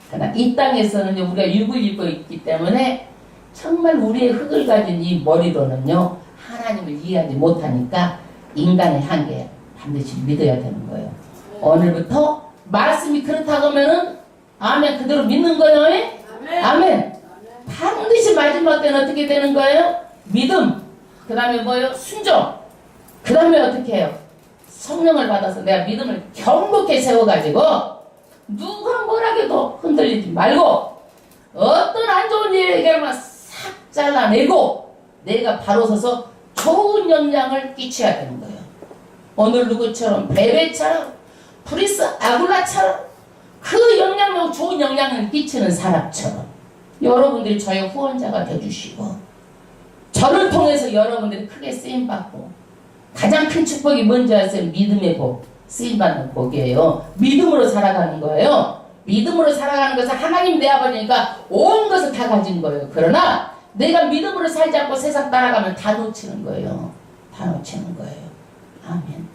그러나 이 땅에서는 우리가 육을 입고 있기 때문에 정말 우리의 흙을 가진 이 머리로는요 하나님을 이해하지 못하니까 인간의 한계 반드시 믿어야 되는 거예요. 오늘부터 말씀이 그렇다고 하면은 아멘 그대로 믿는 거예요. 아멘. 아멘. 반드시 마지막 때는 어떻게 되는 거예요? 믿음. 그 다음에 뭐예요? 순종. 그 다음에 어떻게 해요? 성령을 받아서 내가 믿음을 견고하게 세워가지고 누가 뭐라 해도 흔들리지 말고 어떤 안 좋은 일에게만 싹 잘라내고 내가 바로 서서 좋은 영향을 끼쳐야 되는 거예요. 오늘 누구처럼 베베처럼 프리스 아굴라처럼 그 영향력 좋은 영향을 끼치는 사람처럼 여러분들이 저의 후원자가 되어주시고 저를 통해서 여러분들이 크게 쓰임받고 가장 큰 축복이 뭔지 아세요? 믿음의 복, 쓰임받는 복이에요. 믿음으로 살아가는 거예요. 믿음으로 살아가는 것은 하나님 내 아버지니까 온 것을 다 가진 거예요. 그러나 내가 믿음으로 살지 않고 세상 따라가면 다 놓치는 거예요. 다 놓치는 거예요. 아멘.